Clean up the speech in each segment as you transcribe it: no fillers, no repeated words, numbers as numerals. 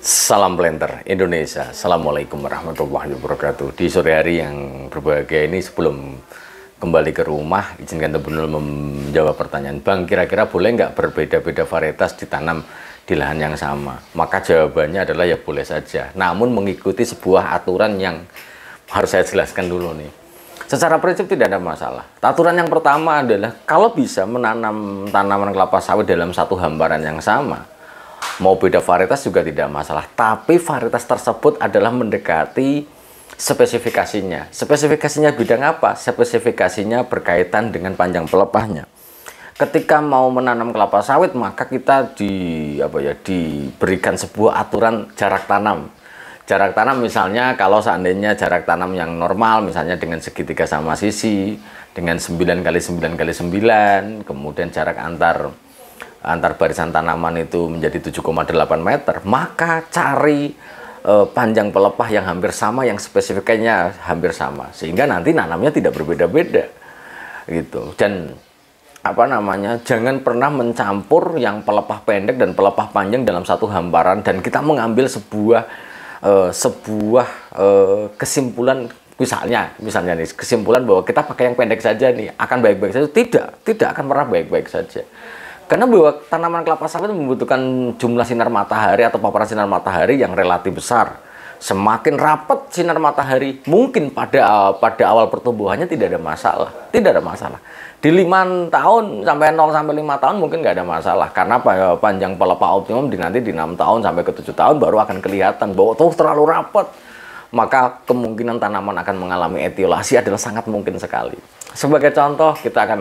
Salam Planter Indonesia. Assalamualaikum warahmatullahi wabarakatuh. Di sore hari yang berbahagia ini, sebelum kembali ke rumah, izinkan Tebu Nul menjawab pertanyaan, Bang, kira-kira boleh nggak berbeda-beda varietas ditanam di lahan yang sama? Maka jawabannya adalah ya boleh saja, namun mengikuti sebuah aturan yang harus saya jelaskan dulu nih. Secara prinsip tidak ada masalah. Aturan yang pertama adalah kalau bisa menanam tanaman kelapa sawit dalam satu hamparan yang sama, mau beda varietas juga tidak masalah, tapi varietas tersebut adalah mendekati spesifikasinya. Spesifikasinya bidang apa? Spesifikasinya berkaitan dengan panjang pelepahnya. Ketika mau menanam kelapa sawit, maka kita diberikan sebuah aturan jarak tanam. Jarak tanam misalnya kalau seandainya jarak tanam yang normal, misalnya dengan segitiga sama sisi, dengan 9 kali 9 kali 9, kemudian jarak antar barisan tanaman itu menjadi 7,8 meter, maka cari panjang pelepah yang hampir sama, yang spesifikasinya hampir sama, sehingga nanti nanamnya tidak berbeda-beda gitu. Dan jangan pernah mencampur yang pelepah pendek dan pelepah panjang dalam satu hamparan, dan kita mengambil sebuah kesimpulan, misalnya nih, kesimpulan bahwa kita pakai yang pendek saja nih akan baik-baik saja. Tidak akan pernah baik-baik saja. Karena bahwa tanaman kelapa sawit membutuhkan jumlah sinar matahari atau paparan sinar matahari yang relatif besar. Semakin rapat sinar matahari, mungkin pada awal pertumbuhannya tidak ada masalah. Tidak ada masalah. Di 5 tahun sampai 0 sampai 5 tahun mungkin nggak ada masalah. Karena panjang pelepah optimum nanti di 6 tahun sampai ke 7 tahun baru akan kelihatan bahwa tuh terlalu rapat. Maka kemungkinan tanaman akan mengalami etiolasi adalah sangat mungkin sekali. Sebagai contoh, kita akan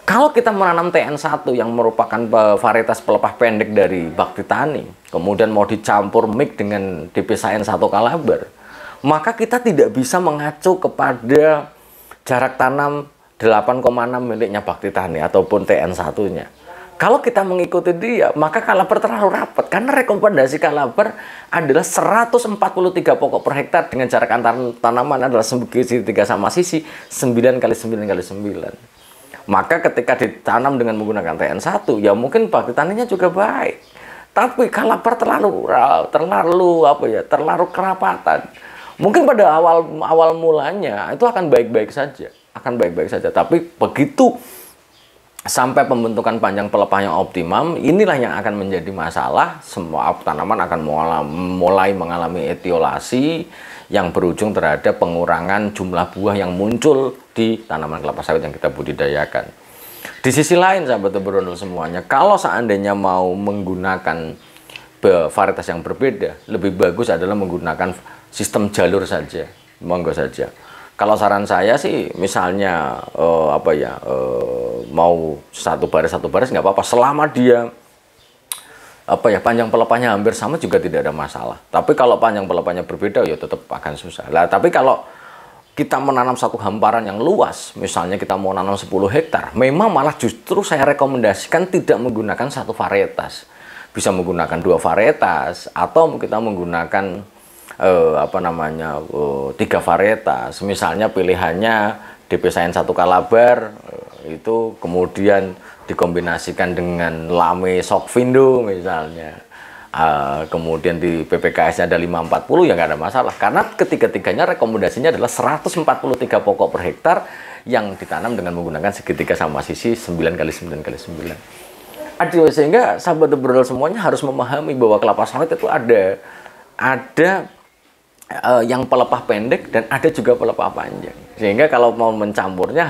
kalau kita menanam TN1 yang merupakan varietas pelepah pendek dari Bakti Tani, kemudian mau dicampur mix dengan DPSN1 Kalabar, maka kita tidak bisa mengacu kepada jarak tanam 8,6 miliknya Bakti Tani ataupun TN1-nya. Kalau kita mengikuti dia, maka Kalabar terlalu rapat, karena rekomendasi Kalabar adalah 143 pokok per hektar dengan jarak antar tanaman adalah segitiga sama sisi 9 kali 9 kali 9. Maka ketika ditanam dengan menggunakan TN1, ya mungkin Bakti Taninya juga baik. Tapi Kalabar terlalu kerapatan. Mungkin pada awal mulanya itu akan baik-baik saja, Tapi begitu sampai pembentukan panjang pelepah yang optimum, inilah yang akan menjadi masalah. Semua tanaman akan mulai mengalami etiolasi yang berujung terhadap pengurangan jumlah buah yang muncul di tanaman kelapa sawit yang kita budidayakan. Di sisi lain, sahabat Tebu Nul semuanya, kalau seandainya mau menggunakan varietas yang berbeda, lebih bagus adalah menggunakan sistem jalur saja, monggo saja. Kalau saran saya sih, misalnya mau satu baris nggak apa-apa, selama dia panjang pelepahnya hampir sama juga tidak ada masalah. Tapi kalau panjang pelepahnya berbeda, ya tetap akan susah. Lah, tapi kalau kita menanam satu hamparan yang luas, misalnya kita mau nanam 10 hektar, memang malah justru saya rekomendasikan tidak menggunakan satu varietas. Bisa menggunakan 2 varietas, atau kita menggunakan 3 varietas. Misalnya pilihannya DPSN1 Kalabar, itu kemudian dikombinasikan dengan Lame Sokvindo misalnya, kemudian di PPKS-nya ada 540, ya nggak ada masalah, karena ketiga-tiganya rekomendasinya adalah 143 pokok per hektar yang ditanam dengan menggunakan segitiga sama sisi 9 kali 9 kali 9. Sehingga sahabat Tebu Nul semuanya harus memahami bahwa kelapa sawit itu ada yang pelepah pendek dan ada juga pelepah panjang. Sehingga kalau mau mencampurnya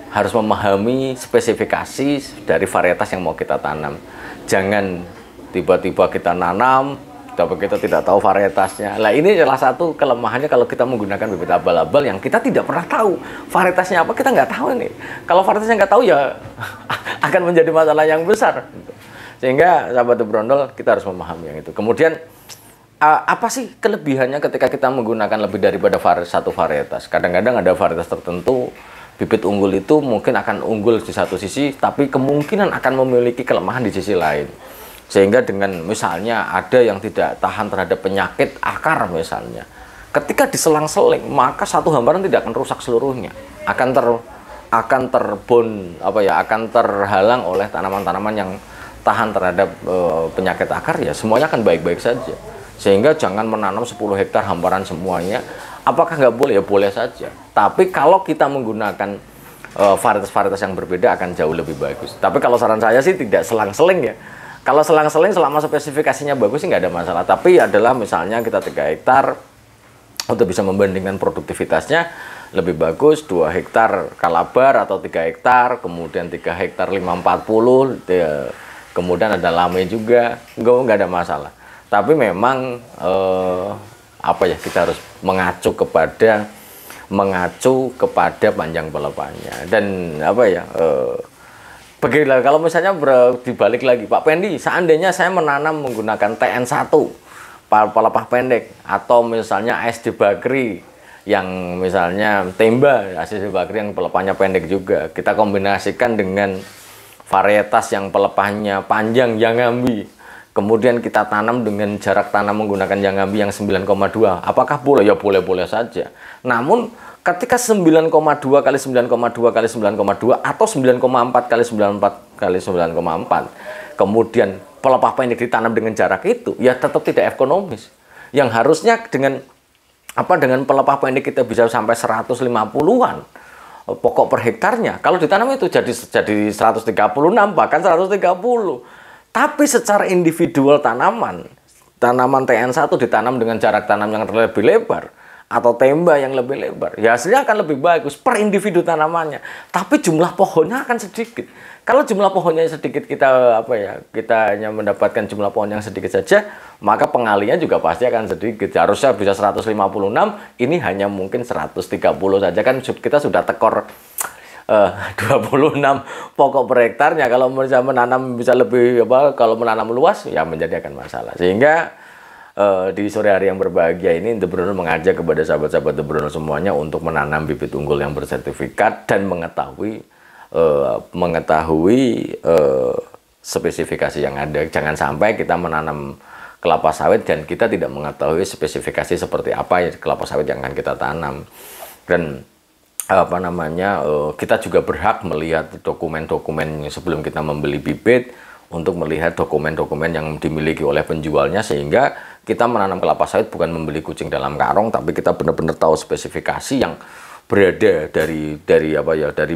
harus memahami spesifikasi dari varietas yang mau kita tanam. Jangan tiba-tiba kita nanam, tapi kita tidak tahu varietasnya. Nah, ini salah satu kelemahannya kalau kita menggunakan bibit abal-abal yang kita tidak pernah tahu varietasnya apa, kita nggak tahu ini. Kalau varietasnya nggak tahu, ya akan menjadi masalah yang besar. Sehingga sahabat Tebu Nul, kita harus memahami yang itu. Kemudian apa sih kelebihannya ketika kita menggunakan lebih daripada satu varietas? Kadang-kadang ada varietas tertentu, bibit unggul itu mungkin akan unggul di satu sisi, tapi kemungkinan akan memiliki kelemahan di sisi lain. Sehingga dengan misalnya ada yang tidak tahan terhadap penyakit akar misalnya, ketika diselang-seling, maka satu hamparan tidak akan rusak seluruhnya, akan terhalang oleh tanaman-tanaman yang tahan terhadap penyakit akar, ya semuanya akan baik-baik saja. Sehingga jangan menanam 10 hektar hamparan semuanya. Apakah nggak boleh? Ya boleh saja. Tapi kalau kita menggunakan varietas-varietas yang berbeda akan jauh lebih bagus. Tapi kalau saran saya sih tidak selang-seling ya. Kalau selang-seling selama spesifikasinya bagus sih nggak ada masalah. Tapi adalah misalnya kita 3 hektar, untuk bisa membandingkan produktivitasnya lebih bagus 2 hektar kalabar atau 3 hektar, kemudian 3 hektar 540, kemudian ada lame juga, nggak ada masalah. Tapi memang apa ya, kita harus mengacu kepada panjang pelepahnya. Dan apa ya, beginilah kalau misalnya dibalik lagi, Pak Pendi, seandainya saya menanam menggunakan TN1 pelepah pendek, atau misalnya ASD Bakri yang misalnya Temba, ASD Bakri yang pelepahnya pendek juga, kita kombinasikan dengan varietas yang pelepahnya panjang Yangambi, kemudian kita tanam dengan jarak tanam menggunakan Yangambi yang 9,2, apakah boleh? Ya boleh-boleh saja. Namun ketika 9,2 kali 9,2 kali 9,2 atau 9,4 kali 9,4 kali 9,4, kemudian pelepah pendek ditanam dengan jarak itu, ya tetap tidak ekonomis. Yang harusnya dengan pelepah pendek kita bisa sampai 150-an pokok per hektarnya. Kalau ditanam itu jadi 136, bahkan 130. Tapi secara individual tanaman TN1 ditanam dengan jarak tanam yang lebih lebar atau Temba yang lebih lebar, ya hasilnya akan lebih bagus per individu tanamannya. Tapi jumlah pohonnya akan sedikit. Kalau jumlah pohonnya sedikit, kita hanya mendapatkan jumlah pohon yang sedikit saja, maka pengalinya juga pasti akan sedikit. Harusnya bisa 156, ini hanya mungkin 130 saja, kan kita sudah tekor 26 pokok per hektarnya. Kalau bisa menanam bisa lebih kalau menanam luas ya menjadi akan masalah. Sehingga di sore hari yang berbahagia ini, Entrepreneur mengajak kepada sahabat-sahabat Entrepreneur semuanya untuk menanam bibit unggul yang bersertifikat dan mengetahui spesifikasi yang ada. Jangan sampai kita menanam kelapa sawit dan kita tidak mengetahui spesifikasi seperti apa ya kelapa sawit yang akan kita tanam. Dan kita juga berhak melihat dokumen-dokumen sebelum kita membeli bibit, untuk melihat dokumen-dokumen yang dimiliki oleh penjualnya, sehingga kita menanam kelapa sawit bukan membeli kucing dalam karung, tapi kita benar-benar tahu spesifikasi yang berada dari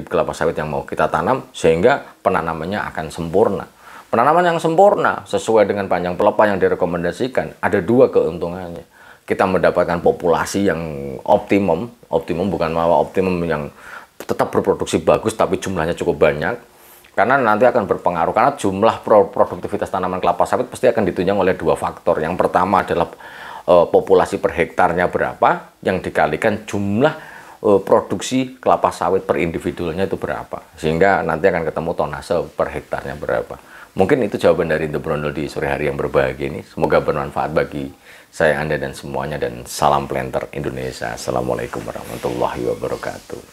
kelapa sawit yang mau kita tanam, sehingga penanamannya akan sempurna. Penanaman yang sempurna sesuai dengan panjang pelepah yang direkomendasikan ada 2 keuntungannya. Kita mendapatkan populasi yang optimum bukan optimum yang tetap berproduksi bagus tapi jumlahnya cukup banyak. Karena nanti akan berpengaruh, karena jumlah produktivitas tanaman kelapa sawit pasti akan ditunjang oleh 2 faktor. Yang pertama adalah populasi per hektarnya berapa, yang dikalikan jumlah produksi kelapa sawit per individualnya itu berapa. Sehingga nanti akan ketemu tonase per hektarnya berapa. Mungkin itu jawaban dari Entrepreneur di sore hari yang berbahagia ini. Semoga bermanfaat bagi saya, Anda, dan semuanya. Dan salam planter Indonesia. Assalamualaikum warahmatullahi wabarakatuh.